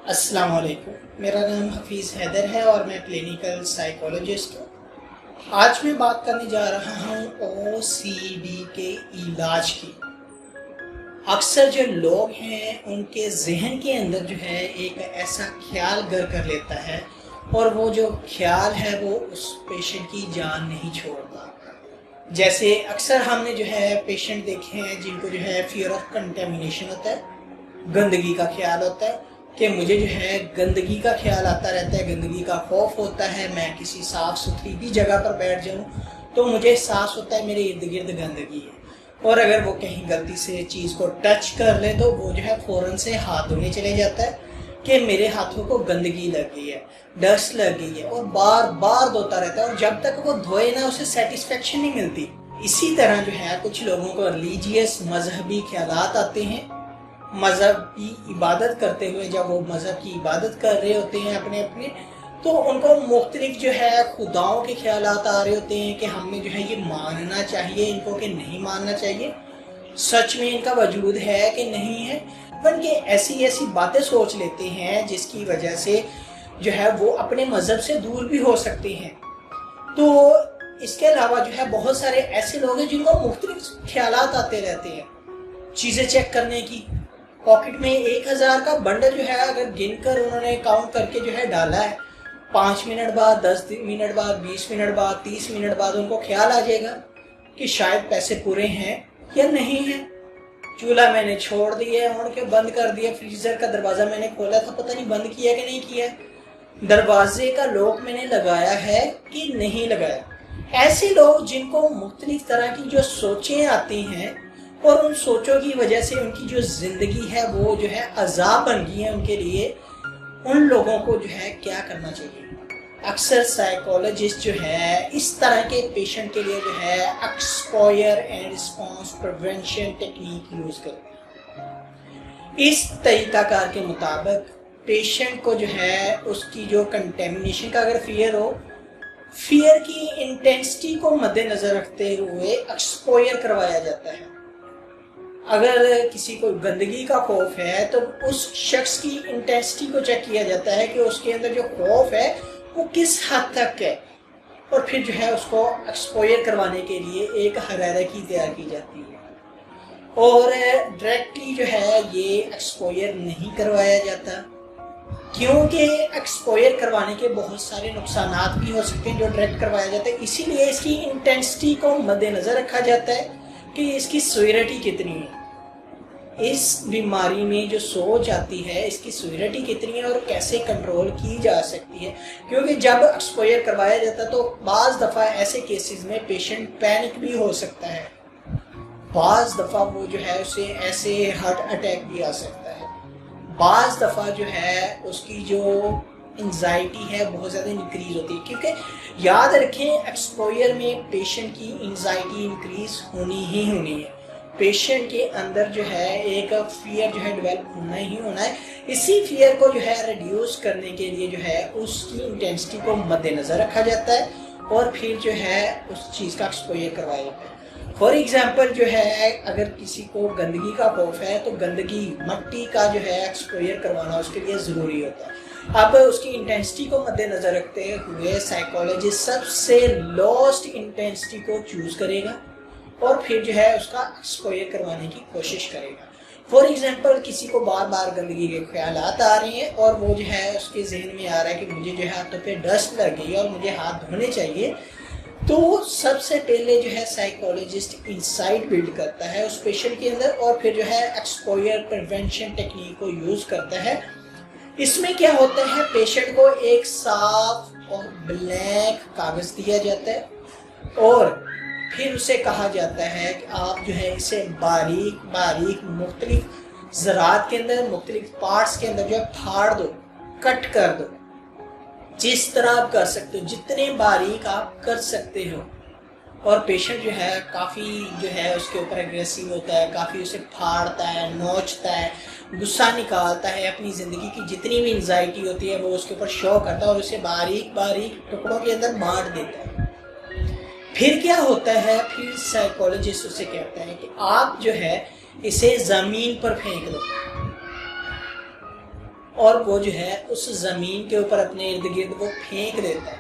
अस्सलाम वालेकुम। मेरा नाम हफीज़ हैदर है और मैं क्लिनिकल साइकोलॉजिस्ट हूँ। आज मैं बात करने जा रहा हूँ OCD के इलाज की। अक्सर जो लोग हैं उनके जहन के अंदर जो है एक ऐसा ख्याल घर कर लेता है और वो जो ख्याल है वो उस पेशेंट की जान नहीं छोड़ता। जैसे अक्सर हमने जो है पेशेंट देखे हैं जिनको जो है फियर ऑफ कंटेमिनेशन होता है, गंदगी का ख्याल होता है कि मुझे जो है गंदगी का ख्याल आता रहता है, गंदगी का खौफ होता है। मैं किसी साफ़ सुथरी भी जगह पर बैठ जाऊं तो मुझे एहसास होता है मेरे इर्द गिर्द गंदगी है, और अगर वो कहीं गलती से चीज़ को टच कर ले तो वो जो है फ़ौरन से हाथ धोने चले जाता है कि मेरे हाथों को गंदगी लग गई है, डस्ट लग गई है, और बार बार धोता रहता है। और जब तक वो धोए ना उसे सेटिस्फेक्शन नहीं मिलती। इसी तरह जो है कुछ लोगों को रिलीजियस मजहबी ख्यालात आते हैं। मज़हब की इबादत करते हुए जब वो मज़हब की इबादत कर रहे होते हैं अपने अपने, तो उनको मुख्तलिफ जो है खुदाओं के ख्यालात आ रहे होते हैं कि हमें जो है ये मानना चाहिए इनको कि नहीं मानना चाहिए, सच में इनका वजूद है कि नहीं है। बल्कि ऐसी ऐसी बातें सोच लेते हैं जिसकी वजह से जो है वो अपने मज़हब से दूर भी हो सकते हैं। तो इसके अलावा जो है बहुत सारे ऐसे लोग हैं जिनको मुख्तलिफ ख्यालात आते रहते हैं। चीज़ें चेक करने की, पॉकेट में 1000 का बंडल जो है अगर गिनकर उन्होंने काउंट करके जो है डाला है, 5 मिनट बाद, 10 मिनट बाद, 20 मिनट बाद, 30 मिनट बाद उनको ख्याल आ जाएगा कि शायद पैसे पूरे हैं या नहीं है। चूल्हा मैंने छोड़ दिया, उड़ के बंद कर दिया, फ्रीजर का दरवाज़ा मैंने खोला था, पता नहीं बंद किया कि नहीं किया, दरवाजे का लॉक मैंने लगाया है कि नहीं लगाया। ऐसे लोग जिनको मुख्तलिफ तरह की जो सोचें आती हैं और उन सोचों की वजह से उनकी जो ज़िंदगी है वो जो है अजाब बन गई है उनके लिए, उन लोगों को जो है क्या करना चाहिए। अक्सर साइकोलॉजिस्ट जो है इस तरह के पेशेंट के लिए जो है exposure and response prevention technique use करते हैं। इस तरीकाकार के मुताबिक पेशेंट को जो है उसकी जो कंटेमिनेशन का अगर फियर हो, फियर की इंटेंसिटी को मद्देनज़र रखते हुए एक्सपोयर करवाया जाता है। अगर किसी को गंदगी का खौफ है तो उस शख्स की इंटेंसिटी को चेक किया जाता है कि उसके अंदर जो खौफ है वो किस हद तक है, और फिर जो है उसको एक्सपोयर करवाने के लिए एक हरारकी तैयार की जाती है। और डायरेक्टली जो है ये एक्सपोयर नहीं करवाया जाता, क्योंकि एक्सपोयर करवाने के बहुत सारे नुकसानात भी हो सकते हैं जो डायरेक्ट करवाया जाता है। इसीलिए इसकी इंटेंसिटी को मद्देनज़र रखा जाता है कि इसकी सीवियरिटी कितनी है, इस बीमारी में जो सोच आती है इसकी सीवियरिटी कितनी है और कैसे कंट्रोल की जा सकती है। क्योंकि जब एक्सपोयर करवाया जाता है तो बाज़ दफ़ा ऐसे केसेस में पेशेंट पैनिक भी हो सकता है, बाज़ दफ़ा वो जो है उसे ऐसे हार्ट अटैक भी आ सकता है, बाज़ दफ़ा जो है उसकी जो एंजाइटी है बहुत ज़्यादा इंक्रीज़ होती है। क्योंकि याद रखें एक्सपोयर में पेशेंट की एंजाइटी इंक्रीज़ होनी ही होनी है, पेशेंट के अंदर जो है एक फियर जो है डेवलप होना ही होना है। इसी फियर को जो है रिड्यूस करने के लिए जो है उसकी इंटेंसिटी को मद्देनज़र रखा जाता है और फिर जो है उस चीज़ का एक्सपोयर करवाया जाता है। फॉर एग्जांपल जो है अगर किसी को गंदगी का खौफ है तो गंदगी मट्टी का जो है एक्सपोयर करवाना उसके लिए ज़रूरी होता है। अब उसकी इंटेंसिटी को मद्देनज़र रखते हुए साइकोलॉजिस्ट सबसे लोएस्ट इंटेंसिटी को चूज़ करेगा और फिर जो है उसका एक्सपोयर करवाने की कोशिश करेगा। फॉर एग्जांपल किसी को बार बार गंदगी के ख्यालात आ रहे हैं और वो जो है उसके जहन में आ रहा है कि मुझे जो है हाथों पे डस्ट लग गई है और मुझे हाथ धोने चाहिए, तो सबसे पहले जो है साइकोलॉजिस्ट इंसाइट बिल्ड करता है उस पेशेंट के अंदर और फिर जो है एक्सपोयर प्रिवेंशन टेक्निक को यूज़ करता है। इसमें क्या होता है, पेशेंट को एक साफ और ब्लैक कागज़ दिया जाता है और फिर उसे कहा जाता है कि आप जो है इसे बारीक बारीक मुख्तलिफ ज़रात के अंदर, मुख्तलिफ पार्ट्स के अंदर जो है फाड़ दो, कट कर दो, जिस तरह आप कर सकते हो, जितने बारीक आप कर सकते हो। और पेशेंट जो है काफ़ी जो है उसके ऊपर एग्रेसिव होता है, काफ़ी उसे फाड़ता है, नोचता है, गुस्सा निकालता है, अपनी ज़िंदगी की जितनी भी एंजाइटी होती है वो उसके ऊपर शो करता है और उसे बारीक बारीक टुकड़ों के अंदर बांट देता है। फिर क्या होता है, फिर साइकोलॉजिस्ट उसे कहता है कि आप जो है इसे ज़मीन पर फेंक दो और وہ جو ہے اس زمین کے اوپر اپنے ارد گرد وہ پھینک دیتا ہے،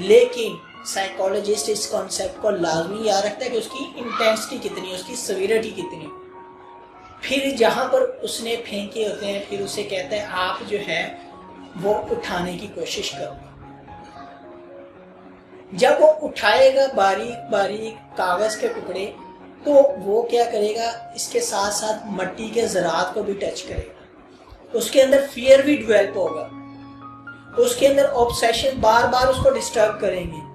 لیکن سائیکولوجسٹ اس کانسیپٹ کو لازمی یاد رکھتا ہے کہ اس کی انٹینسٹی کتنی ہے، اس کی سیویرٹی کتنی ہے۔ پھر جہاں پر اس نے پھینکے ہوتے ہیں پھر اسے کہتا ہے آپ جو ہے وہ اٹھانے کی کوشش کرو۔ جب وہ اٹھائے گا باریک باریک کاغذ کے ٹکڑے تو وہ کیا کرے گا، اس کے ساتھ ساتھ مٹی کے ذرات کو بھی ٹچ کرے گا، اس کے اندر فیئر بھی ڈیولپ ہوگا، اس کے اندر آبسیشن بار بار اس کو ڈسٹرب کریں گے،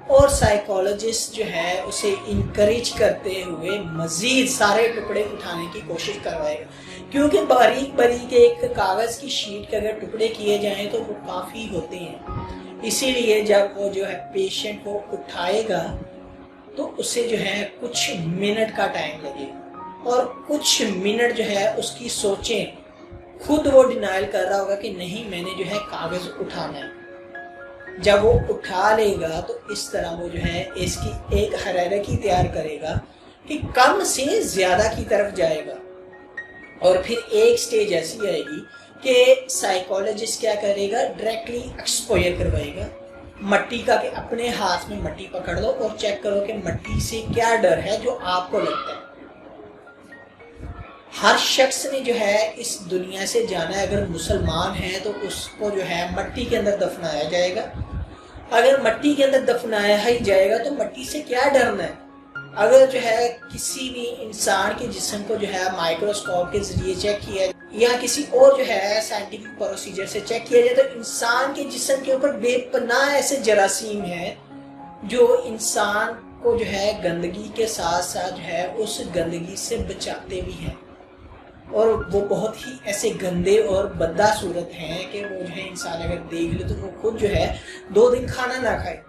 اور سائیکولوجسٹ جو ہے اسے انکریج کرتے ہوئے مزید سارے ٹکڑے اٹھانے کی کوشش کروائے گا، کیونکہ باریک باریک ایک کاغذ کی شیٹ کے اگر ٹکڑے کیے جائیں تو وہ کافی ہوتے ہیں، اسی لیے جب وہ جو ہے پیشنٹ کو اٹھائے گا تو اسے جو ہے کچھ منٹ کا ٹائم لگے گا، اور کچھ منٹ جو ہے اس کی سوچیں، خود وہ ڈینائل کر رہا ہوگا کہ نہیں میں نے جو ہے کاغذ اٹھانا ہے۔ جب وہ اٹھا لے گا تو اس طرح وہ جو ہے اس کی ایک ہیرارکی تیار کرے گا کہ کم سے زیادہ کی طرف جائے گا، اور پھر ایک سٹیج ایسی آئے گی کہ سائیکولوجسٹ کیا کرے گا، ڈائریکٹلی ایکسپوئر کروائے گا مٹی کا، کہ اپنے ہاتھ میں مٹی پکڑ لو اور چیک کرو کہ مٹی سے کیا ڈر ہے جو آپ کو لگتا ہے۔ ہر شخص نے جو ہے اس دنیا سے جانا ہے، اگر مسلمان ہے تو اس کو جو ہے مٹی کے اندر دفنایا جائے گا، اگر مٹی کے اندر دفنایا ہی جائے گا تو مٹی سے کیا ڈرنا ہے۔ اگر جو ہے کسی بھی انسان کے جسم کو جو ہے مائکروسکوپ کے ذریعے چیک کیا یا کسی اور جو ہے سائنٹیفک پروسیجر سے چیک کیا جائے تو انسان کے جسم کے اوپر بے پناہ ایسے جراثیم ہیں جو انسان کو جو ہے گندگی کے ساتھ ساتھ جو ہے اس گندگی سے بچاتے بھی ہیں، اور وہ بہت ہی ایسے گندے اور بدہ صورت ہیں کہ وہ جو ہے انسان اگر دیکھ لے تو وہ خود جو ہے 2 دن کھانا نہ کھائے۔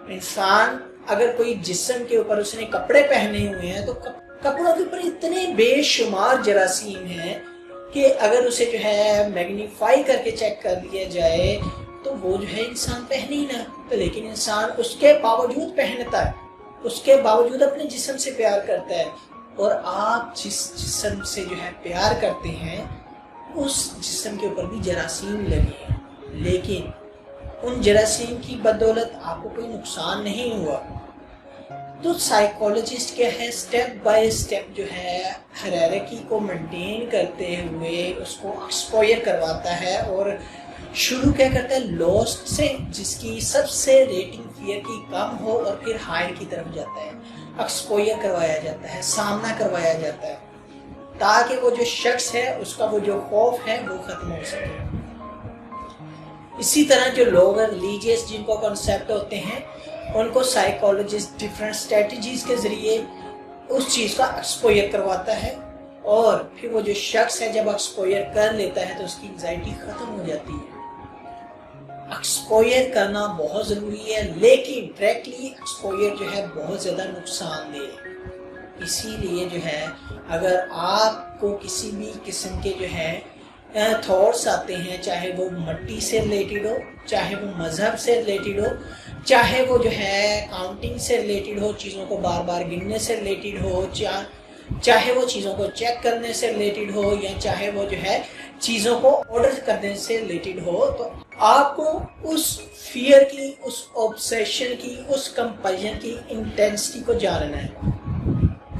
انسان اگر کوئی جسم کے اوپر اس نے کپڑے پہنے ہوئے ہیں تو کپڑوں کے اوپر اتنے بے شمار جراثیم ہیں کہ اگر اسے جو ہے میگنیفائی کر کے چیک کر لیا جائے تو وہ جو ہے انسان پہنے ہی نہ، تو لیکن انسان اس کے باوجود پہنتا ہے، اس کے باوجود اپنے جسم سے پیار کرتا ہے، اور آپ جس جسم سے جو ہے پیار کرتے ہیں اس جسم کے اوپر بھی جراثیم لگے ہیں، لیکن ان جراثیم کی بدولت آپ کو کوئی نقصان نہیں ہوا۔ تو سائیکولوجسٹ کیا ہے، سٹیپ بائی سٹیپ جو ہے ہیرارکی کو مینٹین کرتے ہوئے اس کو ایکسپوئر کرواتا ہے، اور شروع کیا کرتا ہے لوسٹ سے، جس کی سب سے ریٹنگ فیئر کی کم ہو، اور پھر ہائر کی طرف جاتا ہے، ایکسپوئر کروایا جاتا ہے، سامنا کروایا جاتا ہے، تاکہ وہ جو شخص ہے اس کا وہ جو خوف ہے وہ ختم ہو سکے۔ اسی طرح جو لوگ ریلیجیس جن کو کنسیپٹ ہوتے ہیں ان کو سائیکولوجسٹ ڈفرینٹ اسٹریٹجیز کے ذریعے اس چیز کا ایکسپوئر کرواتا ہے، اور پھر وہ جو شخص ہے جب ایکسپوئر کر لیتا ہے تو اس کی انزائٹی ختم ہو جاتی ہے۔ ایکسپوئر کرنا بہت ضروری ہے، لیکن ڈائریکٹلی ایکسپوئر جو ہے بہت زیادہ نقصان دہ ہے، اسی لیے جو ہے اگر آپ کو کسی بھی قسم کے جو ہے تھاٹس آتے ہیں، چاہے وہ مٹی سے ریلیٹڈ ہو، چاہے وہ مذہب سے ریلیٹڈ ہو، چاہے وہ جو ہے کاؤنٹنگ سے ریلیٹڈ ہو، چیزوں کو بار بار گننے سے ریلیٹڈ ہو، چاہے وہ چیزوں کو چیک کرنے سے ریلیٹڈ ہو، یا چاہے وہ جو ہے چیزوں کو آرڈر کرنے سے ریلیٹڈ ہو، تو آپ کو اس فیئر کی، اس آبسیشن کی، اس کمپلژن کی انٹینسٹی کو جاننا ہے۔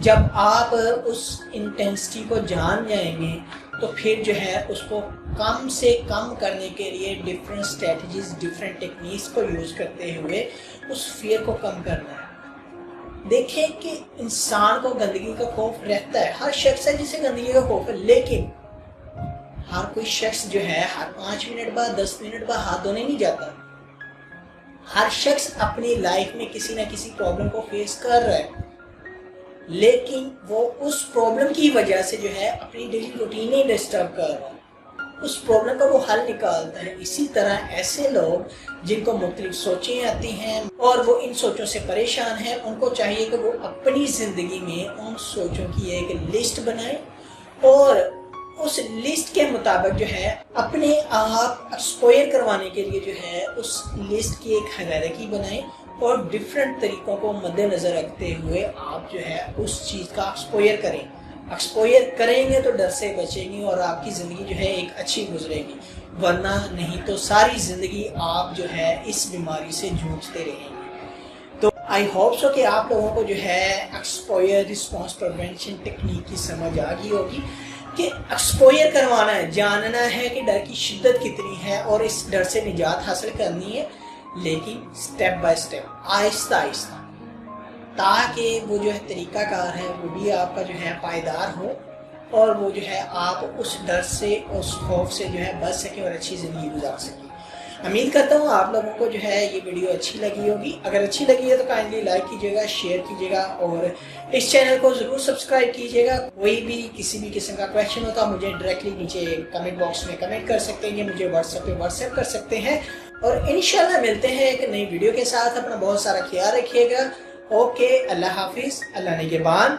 جب آپ اس انٹینسٹی کو جان جائیں گے تو پھر جو ہے اس کو کم سے کم کرنے کے لیے ڈفرینٹ اسٹریٹجیز، ڈفرینٹ ٹیکنیکس کو یوز کرتے ہوئے اس فیئر کو کم کرنا ہے۔ دیکھیں کہ انسان کو گندگی کا خوف رہتا ہے، ہر شخص ہے جسے گندگی کا خوف ہے، لیکن ہر کوئی شخص جو ہے ہر 5 منٹ بعد 10 منٹ بعد ہاتھ دھونے نہیں جاتا۔ ہر شخص اپنی لائف میں کسی نہ کسی پرابلم کو فیس کر رہا ہے، لیکن وہ اس پرابلم کی وجہ سے جو ہے اپنی ڈیلی روٹین ہی ڈسٹرب کر رہا ہے، اس پرابلم کا وہ حل نکالتا ہے۔ اسی طرح ایسے لوگ جن کو مختلف سوچیں آتی ہیں اور وہ ان سوچوں سے پریشان ہیں، ان کو چاہیے کہ وہ اپنی زندگی میں ان سوچوں کی ایک لسٹ بنائیں، اور اس لسٹ کے مطابق جو ہے اپنے آپ ایکسپوئر کروانے کے لیے جو ہے اس لسٹ کی ایک ہیرارکی بنائیں، اور ڈفرینٹ طریقوں کو مد نظر رکھتے ہوئے آپ جو ہے اس چیز کا ایکسپوئر کریں۔ एक्सपोजर करेंगे तो डर से बचेंगे और आपकी ज़िंदगी जो है एक अच्छी गुजरेगी, वरना नहीं तो सारी ज़िंदगी आप जो है इस बीमारी से जूझते रहेंगे। तो आई होप सो कि आप लोगों को जो है एक्सपोजर रिस्पॉन्स प्रिवेंशन टेक्निक की समझ आ गई होगी कि एक्सपोजर करवाना है, जानना है कि डर की शिद्दत कितनी है और इस डर से निजात हासिल करनी है, लेकिन step by step, Aahista Aahista, ताकि वो जो है तरीकाकार है वो भी आपका जो है पायदार हो और वो जो है आप उस डर से, उस खौफ से जो है बच सकें और अच्छी ज़िंदगी गुजार सकें। उम्मीद करता हूँ आप लोगों को जो है ये वीडियो अच्छी लगी होगी। अगर अच्छी लगी है तो काइंडली लाइक कीजिएगा, शेयर कीजिएगा और इस चैनल को ज़रूर सब्सक्राइब कीजिएगा। कोई भी किसी भी किस्म का क्वेश्चन होता है मुझे डायरेक्टली नीचे कमेंट बॉक्स में कमेंट कर सकते हैं, मुझे व्हाट्सएप कर सकते हैं और इंशाल्लाह मिलते हैं एक नई वीडियो के साथ। अपना बहुत सारा ख्याल रखिएगा। ओके, अल्लाह हाफिज़, अल्लाह निगहबान।